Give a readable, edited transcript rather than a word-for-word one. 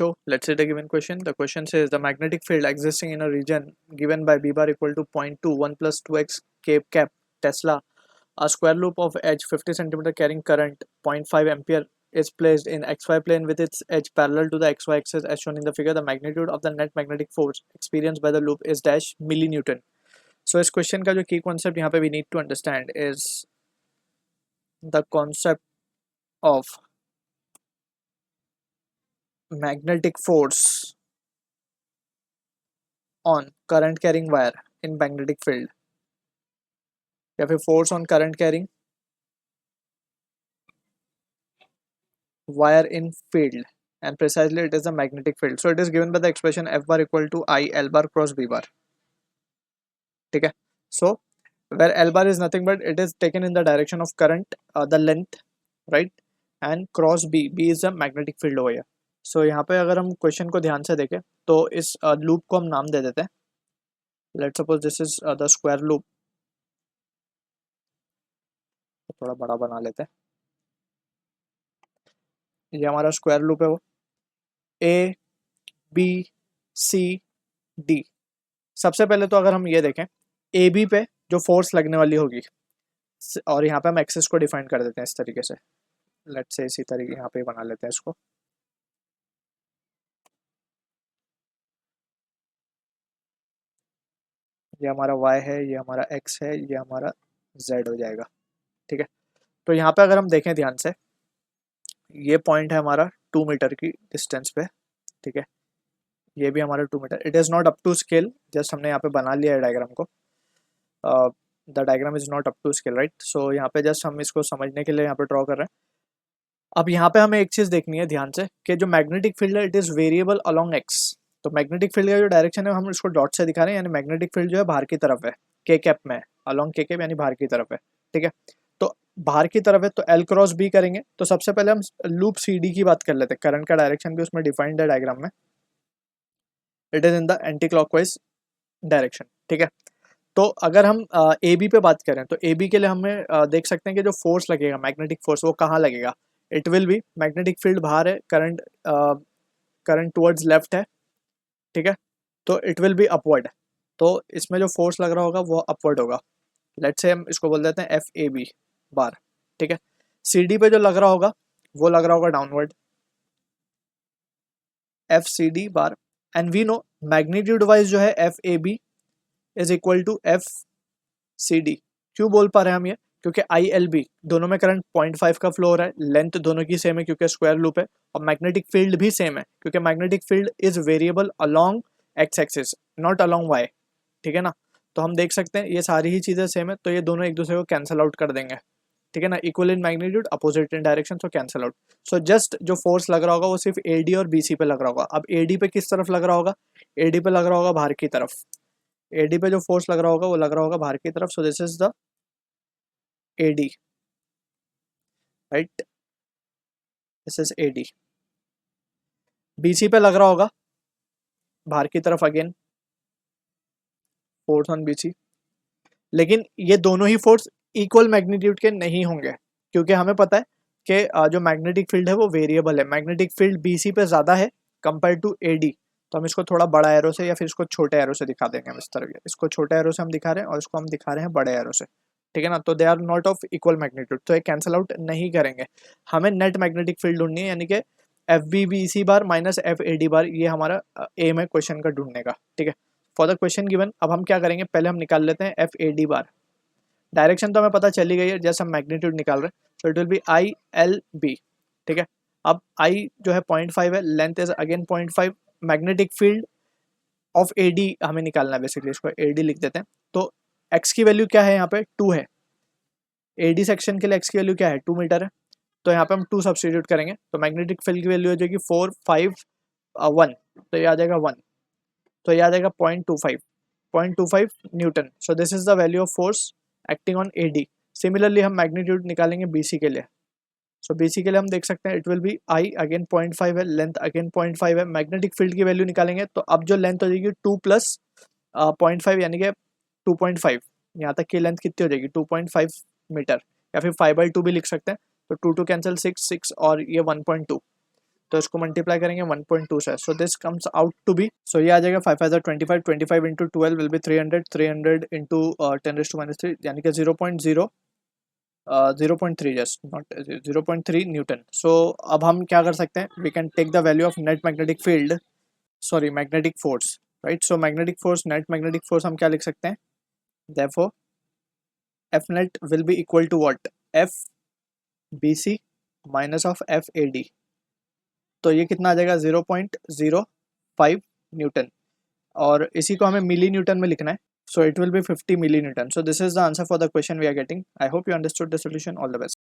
HO. Let's say the given question. The question says the magnetic field existing in a region given by B bar equal to 0.2 1 plus 2x Cape cap Tesla. A square loop of edge 50 centimeter carrying current 0.5 ampere is placed in xy plane with its edge parallel to the xy axis as shown in the figure. The magnitude of the net magnetic force experienced by the loop is dash millinewton. So इस question का जो key concept यहाँ पे we need to understand is the concept of magnetic force on current carrying wire in magnetic field या फिर force on current carrying wire in field, and precisely it is a magnetic field. So it is given by the expression F bar equal to I L bar cross B bar. ठीक है. So where L bar is nothing but it is taken in the direction of current, the length, right, and cross B. B is a magnetic field over here. So यहाँ पे अगर हम question को ध्यान से देखें तो इस लूप को हम नाम दे देते हैं. Let's suppose this is the square loop. थोड़ा बड़ा बना लेते हैं. ये हमारा स्क्वायर लूप है, वो A B C D. सबसे पहले तो अगर हम ये देखें ए बी पे जो फोर्स लगने वाली होगी, और यहाँ पे हम एक्सिस को डिफाइन कर देते हैं इस तरीके से. लेट्स से इसी तरीके यहाँ पे बना लेते हैं इसको. ये हमारा y है, ये हमारा x है, ये हमारा z हो जाएगा. ठीक है. तो यहाँ पे अगर हम देखें ध्यान से, ये पॉइंट है हमारा 2 मीटर की डिस्टेंस पे. ठीक है. ये भी हमारा 2 metre. It is not up to scale, just हमने यहाँ पे बना लिया है डायग्राम को. The diagram is not up to scale, right. So यहाँ पे जस्ट हम इसको समझने के लिए यहाँ पे ड्रॉ कर रहे हैं. अब यहाँ पे हमें एक चीज़ देखनी है ध्यान से कि जो मैग्नेटिक फील्ड है it is variable along x. तो मैग्नेटिक फील्ड का जो डायरेक्शन है हम इसको डॉट से दिखा रहे हैं, यानी मैग्नेटिक फील्ड जो है बाहर की तरफ है, के कैप में है, अलॉन्ग के कैप यानी बाहर की तरफ है. ठीक है. तो बाहर की तरफ है तो एल क्रॉस बी करेंगे. तो सबसे पहले हम लूप सी डी की बात कर लेते हैं. करंट का डायरेक्शन भी उसमें डिफाइंड है डायग्राम में. It is in the anti clockwise direction. ठीक है. तो अगर हम ए बी पे बात करें तो ए बी के लिए हमें देख सकते हैं कि जो फोर्स लगेगा, मैग्नेटिक फोर्स, वो कहाँ लगेगा. It will B, magnetic field बाहर है, करंट टुवर्ड्स लेफ्ट है. ठीक है. तो इट विल बी अपवर्ड. तो इसमें जो फोर्स लग रहा होगा वो अपवर्ड होगा. लेट्स से हम इसको बोल देते हैं एफ ए बी बार. ठीक है. सी डी पे जो लग रहा होगा वो लग रहा होगा downward, F C D bar. And we know magnitude wise जो है F A B is equal to F C D. क्यों बोल पा रहे हैं हम ये? क्योंकि आई एल बी दोनों में करंट 0.5 का फ्लो हो रहा है. लेंथ दोनों की सेम है क्योंकि स्क्वायर लूप है, और मैग्नेटिक फील्ड भी सेम है क्योंकि magnetic field is variable along X axis, not along Y. ठीक है ना. तो हम देख सकते हैं ये सारी ही चीज़ें सेम है, तो ये दोनों एक दूसरे को कैंसिल आउट कर देंगे. ठीक है ना. Equal in magnitude, opposite in direction, so cancel out. So just जो फोर्स लग रहा होगा वो सिर्फ ए डी और बी सी पे लग रहा होगा. अब ए डी पे किस तरफ लग रहा होगा? ए डी पे लग रहा होगा बाहर की तरफ. ए डी पे जो फोर्स लग रहा होगा वो लग रहा होगा बाहर की तरफ. So this is the A D, right. This is A D. B C पे लग रहा होगा बाहर की तरफ, again force on B C. लेकिन ये दोनों ही फोर्स इक्वल मैग्नीट्यूड के नहीं होंगे क्योंकि हमें पता है कि जो मैग्नेटिक फील्ड है वो वेरिएबल है. मैग्नेटिक फील्ड बी सी पे ज़्यादा है कंपेयर टू ए डी. तो हम इसको थोड़ा बड़ा एरो से या फिर इसको छोटे एरो से दिखा देंगे हम इस तरह. इसको छोटे एरो से हम दिखा रहे हैं और इसको हम दिखा रहे हैं बड़े एरो से. ठीक है ना. तो they are not of equal magnitude, तो ये कैंसिल आउट नहीं करेंगे. हमें नेट मैग्नेटिक फील्ड ढूंढनी है, यानी कि F B B C bar minus F A D bar. ये हमारा एम है क्वेश्चन का ढूंढने का. ठीक है. फॉर द क्वेश्चन गिवन अब हम क्या करेंगे, पहले हम निकाल लेते हैं F A D bar. Direction तो हमें पता चली गई है, जैसे हम मैग्नीट्यूड निकाल रहे हैं. तो it will be I L B. ठीक है. अब आई जो है 0.5 है, length is again 0.5. Magnetic field of A D हमें निकालना है, बेसिकली इसको ए डी लिख देते हैं. तो एक्स की वैल्यू क्या है यहाँ पे? 2 है. ए डी सेक्शन के लिए एक्स की वैल्यू क्या है? 2 मीटर है. तो यहाँ पे हम 2 सब्सटीट्यूट करेंगे तो मैग्नेटिक फील्ड की वैल्यू हो जाएगी 4 5 1. तो ये आ जाएगा 1. तो ये आ जाएगा 0.25 Newton. So this is the value of force acting on A D. Similarly हम मैग्नीट्यूड निकालेंगे बी सी के लिए. सो बी सी के लिए हम देख सकते हैं it will be I again 0.5 है, लेंथ अगेन 0.5 है. मैग्नेटिक फील्ड की वैल्यू निकालेंगे तो अब जो लेंथ हो जाएगी 2 प्लस 0.5 यानी कि 2.5. यहाँ तक की लेंथ कितनी हो जाएगी? 2.5 मीटर, या फिर 5/2 भी लिख सकते हैं. तो 2 2 कैंसिल 6 6 और ये 1.2. तो इसको मल्टीप्लाई करेंगे 1.2 से, so this comes out to be, so ये आ जाएगा 5 25 इंटू 12 विल बी 300, 300 इंटू 10⁻³ यानी कि 0.3 जस्ट नॉट 0.3 न्यूटन। सो अब हम क्या कर सकते हैं, we can take the value of net magnetic field, sorry magnetic force, right. So magnetic force, net magnetic force हम क्या लिख सकते हैं, therefore F net will be equal to what, F B C minus of F A D, तो ये कितना आ जाएगा 0.05 Newton, और इसी को हमें मिली न्यूटन में लिखना है, so it will be 50 millinewton. So this is the answer for the question we are getting. I hope you understood the solution. All the best.